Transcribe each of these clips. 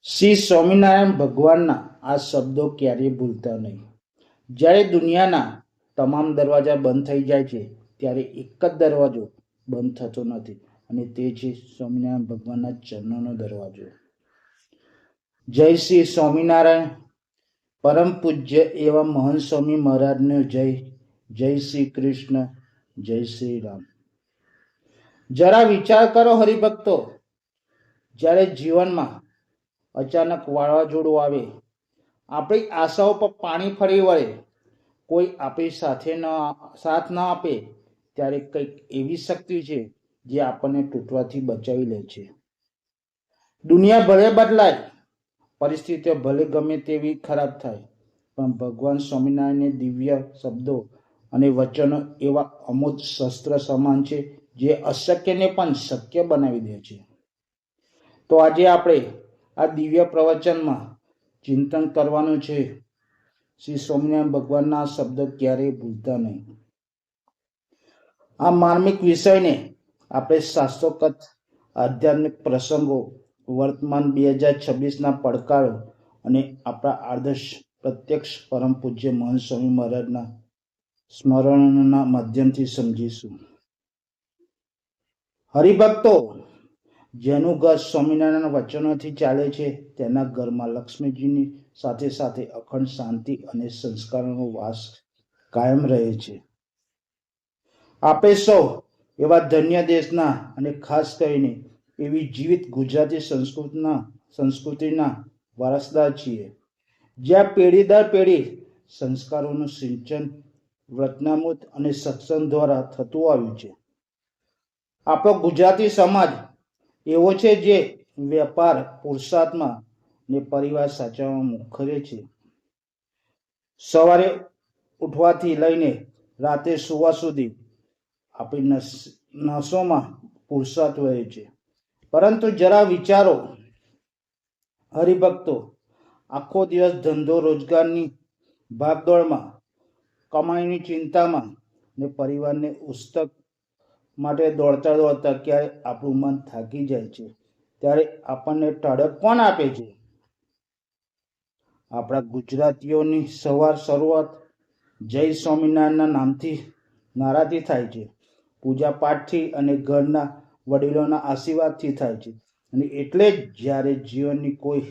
શ્રી સ્વામિનારાયણ ભગવાનના આ શબ્દો ક્યારેય ભૂલતા નહીં. જ્યારે દુનિયાના તમામ દરવાજા બંધ થઈ જાય છે ત્યારે એક જ દરવાજો બંધ થતો નથી, અને તે છે સ્વામિનારાયણ ભગવાનના ચરણોનો દરવાજો. જય શ્રી સ્વામિનારાયણ. પરમ પૂજ્ય એવા મહંત સ્વામી મહારાજનો જય. જય શ્રી કૃષ્ણ. જય શ્રી રામ. જરા વિચાર કરો હરિભક્તો, જ્યારે જીવનમાં અચાનક વાવાઝોડું આવે, આપણી આશાઓ પર પાણી ફરી વળે, કોઈ આપણી સાથ ન આપે, ત્યારે કંઈક એવી શક્તિ છે જે આપણને તૂટવાથી બચાવી લે છે. દુનિયા ભલે બદલાય, પરિસ્થિતિઓ ભલે ગમે તેવી ખરાબ થાય, પણ ભગવાન સ્વામિનારાયણને દિવ્ય શબ્દો અને વચનો એવા અમોઘ શસ્ત્ર સમાન છે જે અશક્યને પણ શક્ય બનાવી દે છે. તો આજે આપણે આ દિવ્ય પ્રવચનમાં ચિંતન કરવાનું છે શ્રી સ્વામિનારાયણ ભગવાનના શબ્દો ક્યારેય ભૂલતા નહીં. આ માર્મિક વિષયને આપણે શાસ્ત્રોક્ત આધ્યાત્મિક પ્રસંગો, વર્તમાન 2026ના પડકારો અને આપણા આદર્શ પ્રત્યક્ષ પરમ પૂજ્ય મહંત સ્વામી મહારાજના સ્મરણોના માધ્યમથી સમજીશું. હરિભક્તો, જેનું ઘર સ્વામિનારાયણ વચનોથી ચાલે છે તેના ઘરમાં લક્ષ્મીજીની સાથે સાથે અખંડ શાંતિ અને સંસ્કારોનો વાસ કાયમ રહે છે. આપણે સૌ એવા ધન્ય દેશના અને ખાસ કરીને એવી જીવિત ગુજરાતી સંસ્કૃતિના વારસદાર છીએ, જ્યાં પેઢી દર પેઢી સંસ્કારોનું સિંચન વચનામૃત અને સત્સંગ દ્વારા થતું આવ્યું છે. આપણો ગુજરાતી સમાજ એવો છે જે વેપાર, પુરુષાર્થમાં ને પરિવાર સાચવવામાં મોખરે છે. સવારે ઉઠવાથી લઈને રાતે સુવા સુધી આપણી નસોમાં પુરુષાર્થ વહે છે. પરંતુ જરા વિચારો હરિભક્તો, આખો દિવસ ધંધો રોજગારની ભાગદોડમાં, કમાણીની ચિંતામાં ને પરિવારને ઉસ્તક માટે દોડતા દોડતા ક્યારે આપણું મન થાકી જાય છે, ત્યારે આપણને ટાળક કોણ આપે છે? આપણા ગુજરાતીઓની શરૂઆત જય સ્વામિનારાયણના નામથી, નારાથી થાય છે. પૂજા પાઠથી અને ઘરના વડીલોના આશીર્વાદથી થાય છે. અને એટલે જ જ્યારે જીવનની કોઈ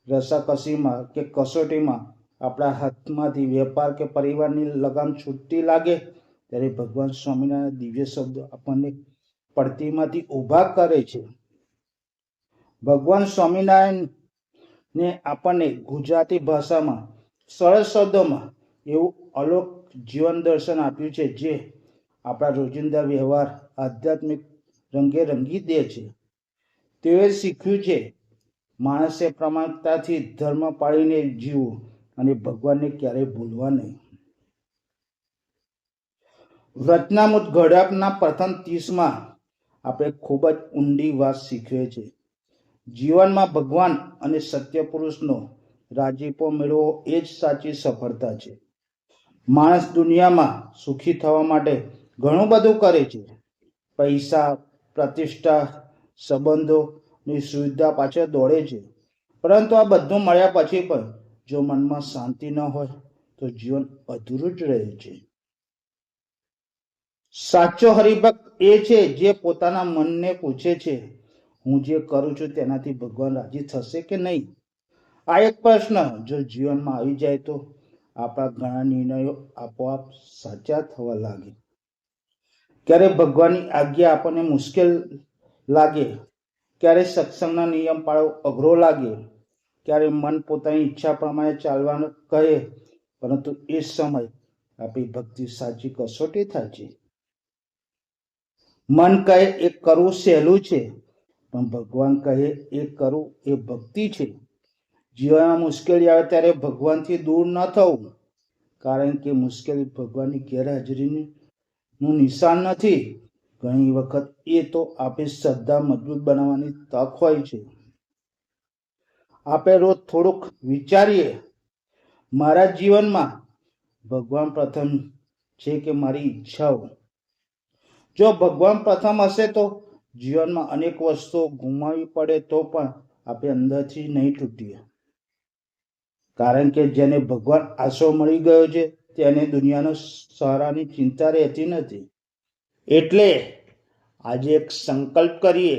રસાકસીમાં કે કસોટીમાં આપણા હાથમાંથી વેપાર કે પરિવારની લગામ છૂટતી લાગે, ત્યારે ભગવાન સ્વામિનારાયણ દિવ્ય શબ્દો આપણને પડતીમાંથી ઊભા કરે છે. ભગવાન સ્વામિનારાયણને આપણને ગુજરાતી ભાષામાં સરળ શબ્દોમાં એવું અલોક જીવન દર્શન આપ્યું છે જે આપણા રોજિંદા વ્યવહાર આધ્યાત્મિક રંગે રંગી દે છે. તેઓએ શીખ્યું છે માણસે પ્રમાણિકતાથી ધર્મ પાળીને જીવવું અને ભગવાનને ક્યારેય ભૂલવા નહીં. વચનામૃત ઘડપના પ્રથમ 30માં આપણે ખૂબ જ ઊંડી વાત શીખવે છે. જીવનમાં ભગવાન અને સત્ય પુરુષનો રાજીપો મેળવવો એ જ સાચી સફળતા છે. માણસ દુનિયામાં સુખી થવા માટે ઘણું બધું કરે છે. પૈસા, પ્રતિષ્ઠા, સંબંધોની સુવિધા પાછળ દોડે છે. પરંતુ આ બધું મળ્યા પછી પણ જો મનમાં શાંતિ ન હોય તો જીવન અધૂરું જ રહે છે. સાચો હરિભક્ત એ છે જે પોતાના મનને પૂછે છે, હું જે કરું છું તેનાથી ભગવાન રાજી થશે કે નહીં? આ એક પ્રશ્ન જો જીવનમાં આવી જાય તો આપણા ઘણા નિર્ણયો આપોઆપ સાચા થવા લાગે. ક્યારે ભગવાનની આજ્ઞા આપણને મુશ્કેલ લાગે, ક્યારે સત્સંગના નિયમ પાળવો અઘરો લાગે, ક્યારે મન પોતાની ઈચ્છા પ્રમાણે ચાલવાનું કહે, પરંતુ એ સમય આપણી ભક્તિ સાચી કસોટી થાય છે. મન કહે એ કરવું સહેલું છે, પણ ભગવાન કહે એ કરવું એ ભક્તિ છે. જીવનમાં મુશ્કેલી આવે ત્યારે ભગવાનથી દૂર ન થવું, કારણ કે મુશ્કેલી ભગવાનની ગેરહાજરીનું નિશાન નથી. ઘણી વખત એ તો આપણી શ્રદ્ધા મજબૂત બનાવવાની તક હોય છે. આપણે રોજ થોડુંક વિચારીએ, મારા જીવનમાં ભગવાન પ્રથમ છે કે મારી ઈચ્છાઓ? જો ભગવાન પ્રથમ હશે તો જીવનમાં અનેક વસ્તુઓ ગુમાવવી પડે તો પણ આપણે અંદરથી નહીં તૂટીએ, કારણ કે જેને ભગવાન આશરો મળી ગયો છે તેને દુનિયાનો સહારાની ચિંતા રહેતી નથી. એટલે આજે એક સંકલ્પ કરીએ,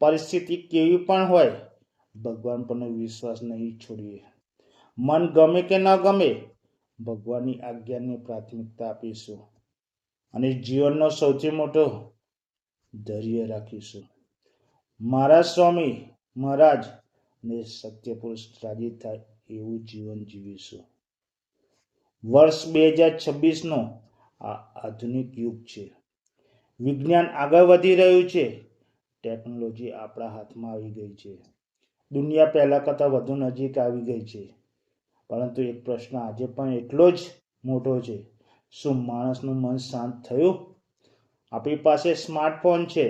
પરિસ્થિતિ કેવી પણ હોય ભગવાન પરનો વિશ્વાસ નહીં છોડીએ. મન ગમે કે ન ગમે ભગવાનની આજ્ઞાને પ્રાથમિકતા આપીશું અને જીવનનો સૌથી મોટો ધૈર્ય રાખીશું. મારા સ્વામી મહારાજ ને સત્ય પુરુષ રાજી થાય એવું જીવન જીવીશું. વર્ષ 2026નો આ આધુનિક યુગ છે. વિજ્ઞાન આગળ વધી રહ્યું છે, ટેકનોલોજી આપણા હાથમાં આવી ગઈ છે, દુનિયા પહેલા કરતાં વધુ નજીક આવી ગઈ છે. પરંતુ એક પ્રશ્ન આજે પણ એટલો જ મોટો છે, શું માણસનું મન શાંત થયું? આપણી પાસે સ્માર્ટફોન છે,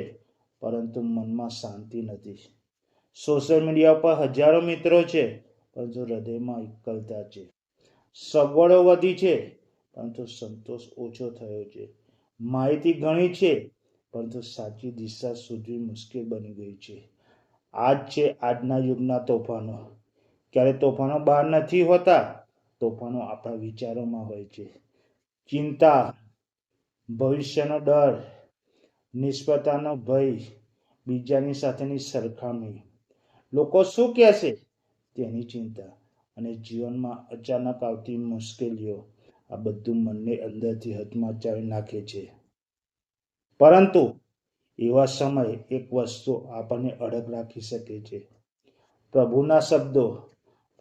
પરંતુ મનમાં શાંતિ નથી. સોશિયલ મીડિયા પર હજારો મિત્રો છે, પરંતુ હૃદયમાં એકલતા છે. સગવડો વધી છે, પરંતુ સંતોષ ઓછો થયો છે. માહિતી ઘણી છે, પરંતુ સાચી દિશા શોધવી મુશ્કેલ બની ગઈ છે. આ જ છે આજના યુગના તોફાનો. ક્યારે તોફાનો બહાર નથી હોતા, તોફાનો આપણા વિચારોમાં હોય છે. ચિંતા, ભવિષ્યનો ડર, નિષ્ફળતાનો ભય, બીજાની સાથેની સરખામણી, લોકો શું કહેશે તેની ચિંતા અને જીવનમાં અચાનક આવતી મુશ્કેલીઓ, આ બધું મનને અંદરથી હચમચાવી નાખે છે. પરંતુ એવા સમયે એક વસ્તુ આપણને અડગ રાખી શકે છે, પ્રભુના શબ્દો.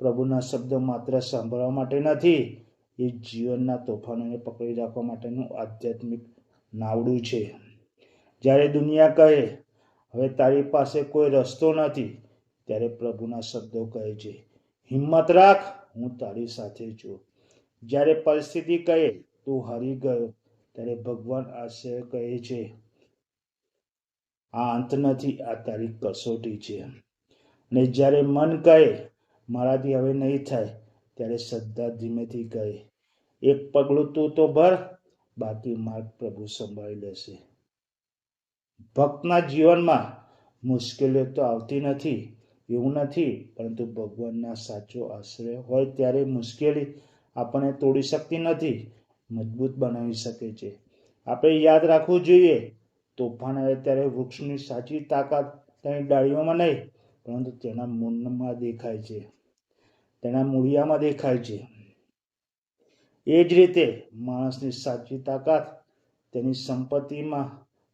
પ્રભુના શબ્દો માત્ર સાંભળવા માટે નથી, એ જીવનના તોફાનોને પકડી રાખવા માટેનું આધ્યાત્મિક નાવડું છે. જ્યારે દુનિયા કહે હવે તારી પાસે કોઈ રસ્તો નથી, ત્યારે પ્રભુના શબ્દો કહે છે, હિંમત રાખ, હું તારી સાથે છું. જ્યારે પરિસ્થિતિ કહે તું હારી ગયો, ત્યારે ભગવાન આશ્ચર્ય કહે છે, આ અંત નથી, આ તારી કસોટી છે. અને જ્યારે મન કહે મારાથી હવે નહીં થાય, ત્યારે શ્રદ્ધા ધીમેથી કહે, એક પગલું તું તો ભર, બાકી માર્ગ પ્રભુ સંભાળી લેશે. ભક્તના જીવનમાં મુશ્કેલીઓ તો આવતી નથી એવું નથી, પરંતુ ભગવાનના સાચો આશ્રય હોય ત્યારે મુશ્કેલી આપણને તોડી શકતી નથી, મજબૂત બનાવી શકે છે. આપણે યાદ રાખવું જોઈએ, તોફાન આવે ત્યારે વૃક્ષની સાચી તાકાત તેની ડાળીઓમાં નહીં, પરંતુ તેના મૂળમાં દેખાય છે, તેના મૂળિયામાં દેખાય છે. એ જ રીતે માણસની સાચી તાકાત તેની સંપત્તિમાં,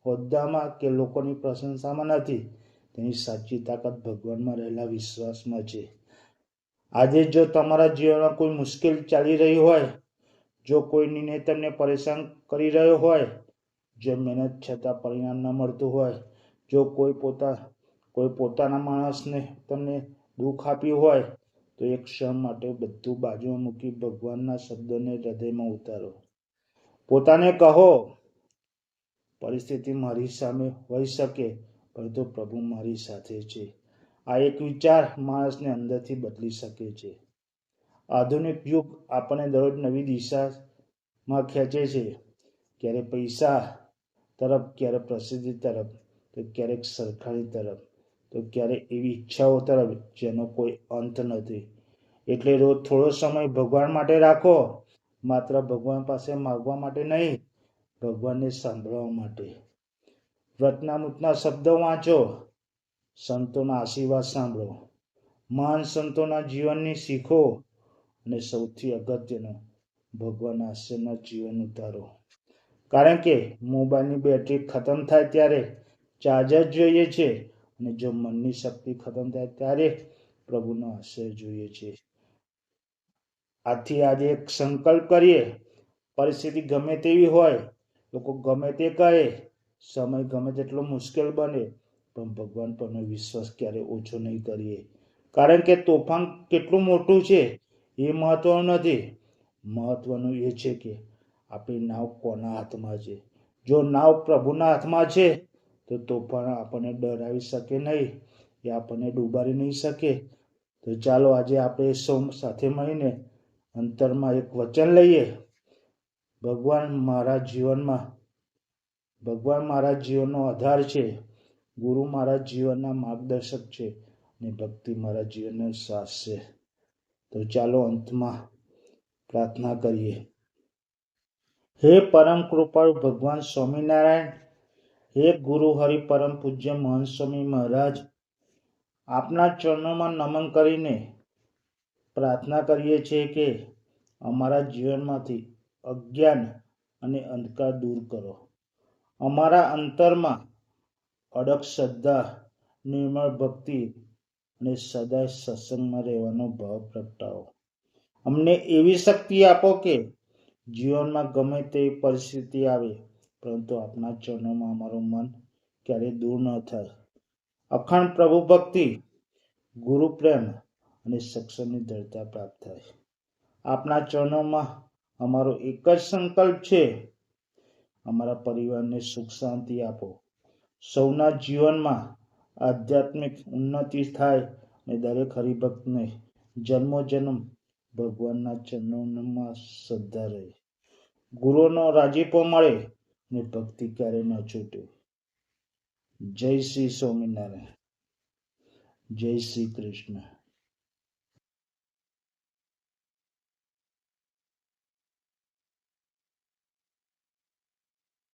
હોદ્દામાં કે લોકોની પ્રશંસામાં નથી, તેની સાચી તાકાત ભગવાનમાં રહેલા વિશ્વાસમાં છે. આજે જો તમારા જીવનમાં કોઈ મુશ્કેલી ચાલી રહી હોય, જો કોઈ નિર્ણય તમને પરેશાન કરી રહ્યો હોય, જો મહેનત છતાં પરિણામ ન મળતું હોય, જો કોઈ પોતાના માણસને તમને દુઃખ આપ્યું હોય, તો એક ક્ષણ માટે બધું બાજુમાં મૂકી ભગવાનના શબ્દોને હૃદયમાં ઉતારો. પોતાને કહો, પરિસ્થિતિ મારી સામે હોઈ શકે, પરંતુ પ્રભુ મારી સાથે છે. આ એક વિચાર માણસને અંદરથી બદલી શકે છે. આધુનિક યુગ આપણને દરરોજ નવી દિશામાં ખેંચે છે, ક્યારે પૈસા તરફ, ક્યારે પ્રસિદ્ધિ તરફ, તો ક્યારેક સરખાની તરફ, તો ક્યારેક એવી ઈચ્છાઓ તરફ જેનો કોઈ અંત નથી. એટલે રોજ થોડો સમય ભગવાન માટે રાખો, માત્ર ભગવાન પાસે માગવા માટે નહીં, ભગવાનને સાંભળવા માટે. વચનામૃતના શબ્દો વાંચો, સંતોના આશીર્વાદ સાંભળો, મહાન સંતોના જીવનની શીખો, અને સૌથી અગત્યનું, ભગવાનના આશ્રયના જીવન ઉતારો. કારણ કે મોબાઈલની બેટરી ખતમ થાય ત્યારે ચાર્જર જોઈએ છે, અને જો મનની શક્તિ ખતમ થાય ત્યારે પ્રભુનો આશ્રય જોઈએ છે. આથી આજે એક સંકલ્પ કરીએ, પરિસ્થિતિ ગમે તેવી હોય, લોકો ગમે તે કહે, સમય ગમે તેટલો મુશ્કેલ બને, પણ ભગવાન પરનો વિશ્વાસ ક્યારે ઓછો નહીં કરીએ. કારણ કે તોફાન કેટલું મોટું છે એ મહત્વનું નથી, મહત્વનું એ છે કે આપણી નાવ કોના હાથમાં છે. જો નાવ પ્રભુના હાથમાં છે, તો તોફાન આપણને ડરાવી શકે નહીં, એ આપણને ડૂબાડી નહીં શકે. તો ચાલો આજે આપણે સૌ સાથે મળીને અંતરમાં એક વચન લઈએ, ભગવાન મારા જીવનનો આધાર છે, ગુરુ મારા જીવનના માર્ગદર્શક છે, ને ભક્તિ મારા જીવનનો શ્વાસ છે. તો ચાલો અંતમાં પ્રાર્થના કરીએ. હે પરમ કૃપાળુ ભગવાન સ્વામિનારાયણ, હે ગુરુ હરિ પરમ પૂજ્ય મહંત સ્વામી મહારાજ, આપના ચરણોમાં નમન કરીને પ્રાર્થના કરીએ છીએ કે અમારા જીવનમાંથી અજ્ઞાન અને અંધકાર દૂર કરો. અમારા અંતરમાં અડગ શ્રદ્ધા, નિર્મળ ભક્તિ અને સદાય સત્સંગમાં રહેવાનો ભાવ પ્રગટાવો. અમને એવી શક્તિ આપો કે જીવનમાં ગમે તેવી પરિસ્થિતિ આવે પરંતુ આપના ચરણોમાં અમારું મન ક્યારેય દૂર ન થાય. અખંડ પ્રભુ ભક્તિ, ગુરુ પ્રેમ અને સત્સંગની દ્રઢતા પ્રાપ્ત થાય. આપના ચરણોમાં અમારો એક જ સંકલ્પ છે, અમારા પરિવારને સુખ શાંતિ આપો. સૌના જીવનમાં આધ્યાત્મિક ઉન્નતિ થાય અને દરેક હરિભક્તને જન્મોજન્મ ભગવાનના ચરણોમાં શ્રદ્ધા રહે, ગુરુનો રાજીપો મળે અને ભક્તિ ક્યારે ન છૂટે. જય શ્રી સ્વામિનારાયણ. જય શ્રી કૃષ્ણ.